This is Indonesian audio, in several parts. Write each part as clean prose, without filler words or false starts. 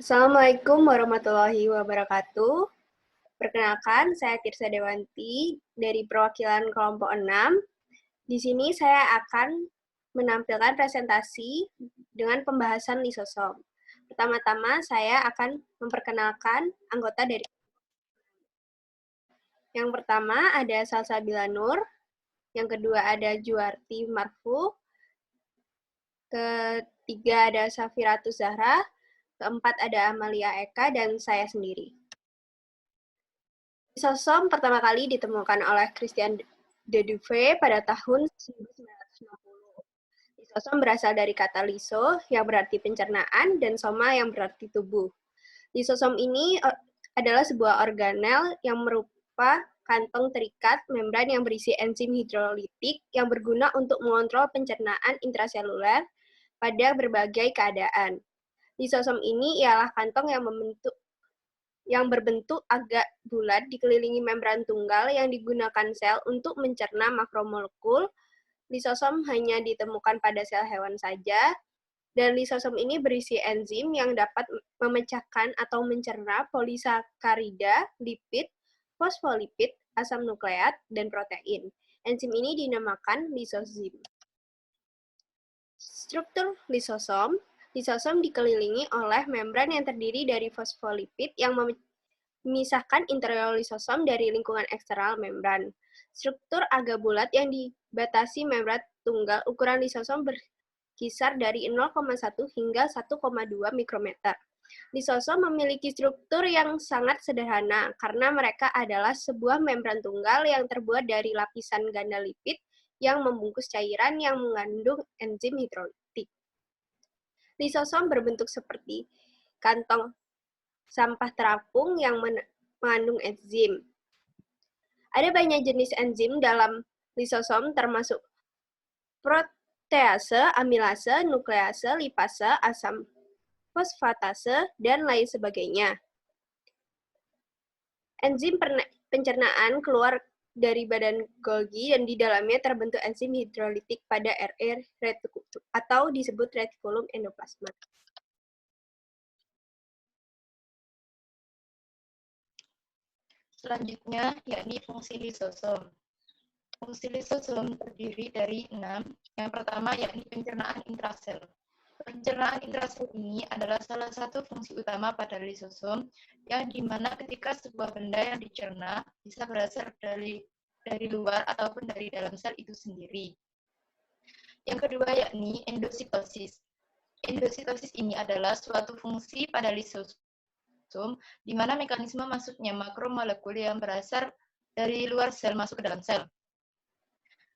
Assalamualaikum warahmatullahi wabarakatuh. Perkenalkan, saya Tirsa Dewanti dari perwakilan kelompok 6. Di sini saya akan menampilkan presentasi dengan pembahasan lisosom. Pertama-tama saya akan memperkenalkan anggota dari. Yang pertama ada Salsabila Nur, yang kedua ada Juwarti Marfu, ketiga ada Safiratus Zahra, keempat ada Amalia Eka, dan saya sendiri. Lisosom pertama kali ditemukan oleh Christian de Duve pada tahun 1960. Lisosom berasal dari kata liso, yang berarti pencernaan, dan soma, yang berarti tubuh. Lisosom ini adalah sebuah organel yang merupakan kantong terikat membran yang berisi enzim hidrolitik yang berguna untuk mengontrol pencernaan intraseluler pada berbagai keadaan. Lisosom ini ialah kantong yang berbentuk agak bulat dikelilingi membran tunggal yang digunakan sel untuk mencerna makromolekul. Lisosom hanya ditemukan pada sel hewan saja, dan lisosom ini berisi enzim yang dapat memecahkan atau mencerna polisakarida, lipid, fosfolipid, asam nukleat, dan protein. Enzim ini dinamakan lisozim. Struktur lisosom. Lisosom dikelilingi oleh membran yang terdiri dari fosfolipid yang memisahkan interior lisosom dari lingkungan eksternal membran. Struktur agak bulat yang dibatasi membran tunggal. Ukuran lisosom berkisar dari 0,1 hingga 1,2 mikrometer. Lisosom memiliki struktur yang sangat sederhana karena mereka adalah sebuah membran tunggal yang terbuat dari lapisan ganda lipid yang membungkus cairan yang mengandung enzim hidrolitik. Lisosom berbentuk seperti kantong sampah terapung yang mengandung enzim. Ada banyak jenis enzim dalam lisosom termasuk protease, amilase, nuklease, lipase, asam fosfatase, dan lain sebagainya. Enzim pencernaan keluar dari badan Golgi dan di dalamnya terbentuk enzim hidrolitik pada RE retikulum atau disebut retikulum endoplasma. Selanjutnya, yakni fungsi lisosom. Fungsi lisosom terdiri dari 6. Yang pertama, yakni pencernaan intrasel. Pencernaan intrasel ini adalah salah satu fungsi utama pada lisosom, yang dimana ketika sebuah benda yang dicerna bisa berasal dari luar ataupun dari dalam sel itu sendiri. Yang kedua, yakni endositosis. Endositosis ini adalah suatu fungsi pada lisosom, di mana mekanisme masuknya makromolekul yang berasal dari luar sel masuk ke dalam sel.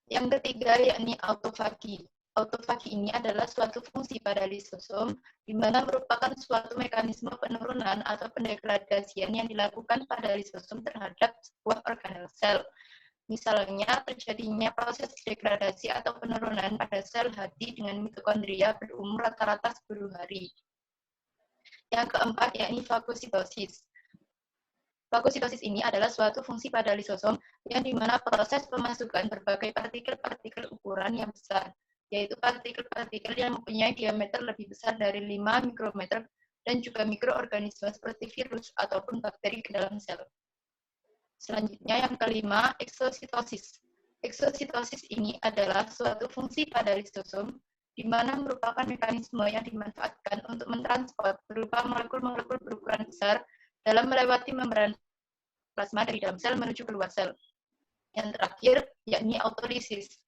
Yang ketiga, yakni autofagi. Autofagi ini adalah suatu fungsi pada lisosom, di mana merupakan suatu mekanisme penurunan atau pendegradasian yang dilakukan pada lisosom terhadap sebuah organel sel. Misalnya, terjadinya proses degradasi atau penurunan pada sel hati dengan mitokondria berumur rata-rata 10 hari. Yang keempat, yakni fagositosis. Fagositosis ini adalah suatu fungsi pada lisosom yang dimana proses pemasukan berbagai partikel-partikel ukuran yang besar, yaitu partikel-partikel yang mempunyai diameter lebih besar dari 5 mikrometer dan juga mikroorganisme seperti virus ataupun bakteri ke dalam sel. Selanjutnya yang kelima, eksositosis. Eksositosis ini adalah suatu fungsi pada lisosom di mana merupakan mekanisme yang dimanfaatkan untuk mentransport berupa molekul-molekul berukuran besar dalam melewati membran plasma dari dalam sel menuju keluar sel. Yang terakhir, yakni autolisis.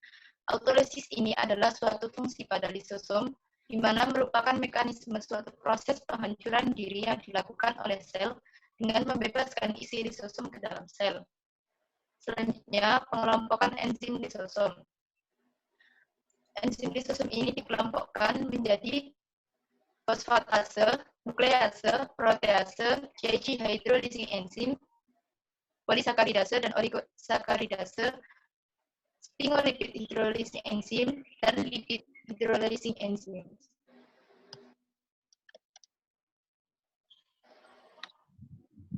Autolisis ini adalah suatu fungsi pada lisosom, di mana merupakan mekanisme suatu proses penghancuran diri yang dilakukan oleh sel dengan membebaskan isi lisosom ke dalam sel. Selanjutnya, pengelompokan enzim lisosom. Enzim lisosom ini dikelompokkan menjadi fosfatase, nuklease, protease, GI hydrolysing enzim, polisakaridase dan oligosakaridase, sphingolipid hydrolysing enzim, dan lipid hydrolysing enzim.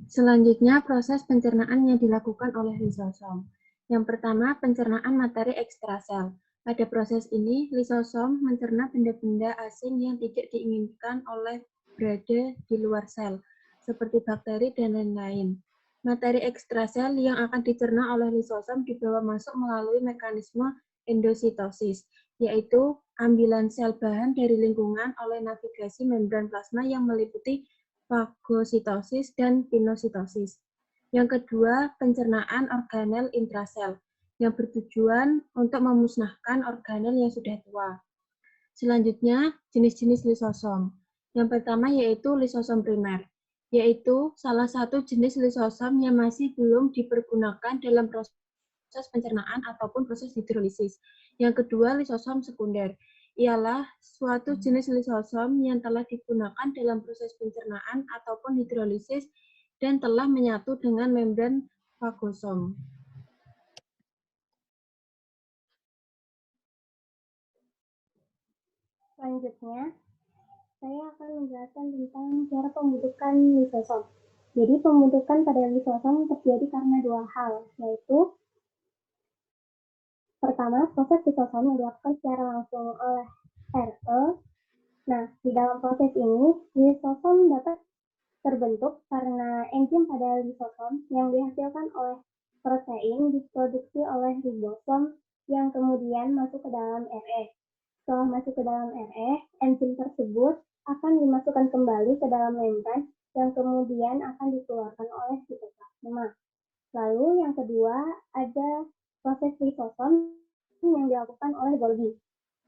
Selanjutnya, proses pencernaan yang dilakukan oleh lisosom. Yang pertama, pencernaan materi ekstrasel. Pada proses ini, lisosom mencerna benda-benda asing yang tidak diinginkan oleh berada di luar sel, seperti bakteri dan lain-lain. Materi ekstrasel yang akan dicerna oleh lisosom dibawa masuk melalui mekanisme endositosis, yaitu ambilan sel bahan dari lingkungan oleh navigasi membran plasma yang meliputi fagositosis dan pinositosis. Yang kedua, pencernaan organel intrasel, yang bertujuan untuk memusnahkan organel yang sudah tua. Selanjutnya, jenis-jenis lisosom. Yang pertama yaitu lisosom primer, yaitu salah satu jenis lisosom yang masih belum dipergunakan dalam proses pencernaan ataupun proses hidrolisis. Yang kedua, lisosom sekunder, ialah suatu jenis lisosom yang telah digunakan dalam proses pencernaan ataupun hidrolisis dan telah menyatu dengan membran fagosom. Selanjutnya, saya akan menjelaskan tentang cara pembentukan lisosom. Jadi, pembentukan pada lisosom terjadi karena dua hal, yaitu pertama, proses lisosom yang dilakukan secara langsung oleh RE. Nah, di dalam proses ini, lisosom dapat terbentuk karena enzim pada lisosom yang dihasilkan oleh protein diproduksi oleh ribosom yang kemudian masuk ke dalam RE. Setelah masuk ke dalam RE, enzim tersebut akan dimasukkan kembali ke dalam membran yang kemudian akan dikeluarkan oleh sitoplasma. Lalu yang kedua, ada proses lisosom yang dilakukan oleh Golgi.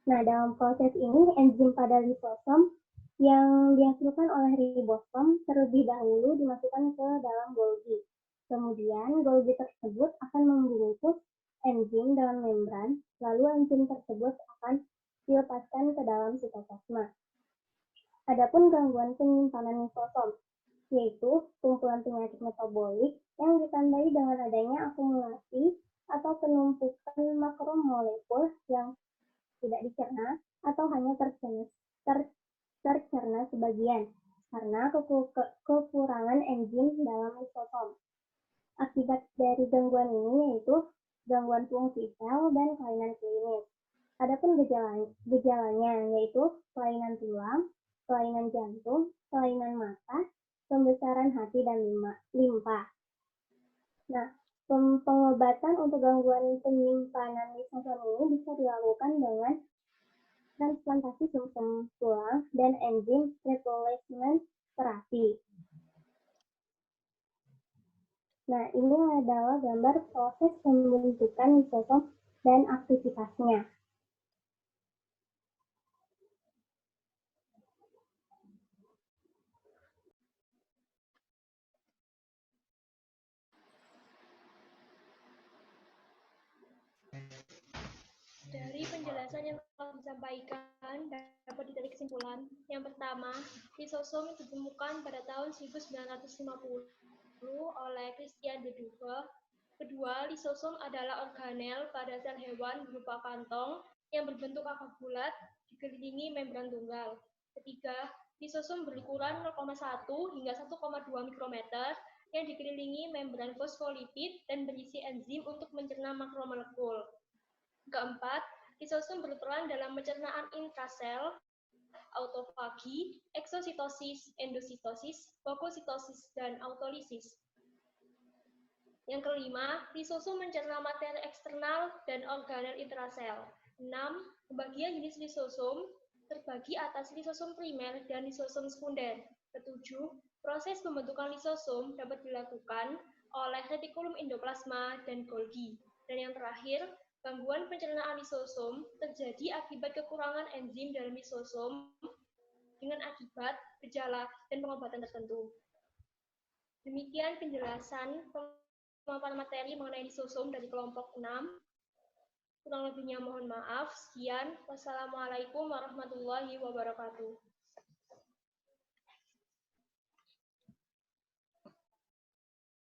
Nah, dalam proses ini, enzim pada lisosom yang dihasilkan oleh ribosom terlebih dahulu dimasukkan ke dalam Golgi. Kemudian, Golgi tersebut akan membungkus enzim dalam membran, lalu enzim tersebut akan dilepaskan ke dalam sitoplasma. Adapun gangguan penyimpanan lisosom, yaitu kumpulan penyakit metabolik yang ditandai dengan adanya akumulasi atau penumpukan makromolekul yang tidak dicerna atau hanya tercerna sebagian karena kekurangan enzim dalam lisosom. Akibat dari gangguan ini yaitu gangguan fungsi sel dan kelainan klinis. Adapun gejalanya yaitu kelainan tulang, kelainan jantung, kelainan mata, pembesaran hati dan limpa. Nah, pengobatan untuk gangguan penyimpanan lisosom ini bisa dilakukan dengan transplantasi sumsum tulang dan enzim replacement terapi. Nah, ini adalah gambar proses pembentukan lisosom dan aktivitasnya. Dari penjelasan yang telah disampaikan, dapat ditarik kesimpulan. Yang pertama, lisosom ditemukan pada tahun 1950 oleh Christian de Duve. Kedua, lisosom adalah organel pada sel hewan berupa kantong yang berbentuk akar bulat dikelilingi membran tunggal. Ketiga, lisosom berukuran 0,1 hingga 1,2 mikrometer yang dikelilingi membran fosfolipid dan berisi enzim untuk mencerna makromolekul. Keempat, lisosom berperan dalam pencernaan intrasel, autofagi, eksositosis, endositosis, fagositosis, dan autolisis. Yang kelima, lisosom mencerna materi eksternal dan organel intrasel. 6. Pembagian jenis lisosom terbagi atas lisosom primer dan lisosom sekunder. Ketujuh, proses pembentukan lisosom dapat dilakukan oleh retikulum endoplasma dan Golgi. Dan yang terakhir, gangguan pencernaan lisosom terjadi akibat kekurangan enzim dalam lisosom dengan akibat gejala dan pengobatan tertentu. Demikian penjelasan pemaparan materi mengenai lisosom dari kelompok 6. Kurang lebihnya mohon maaf. Sekian. Wassalamualaikum warahmatullahi wabarakatuh.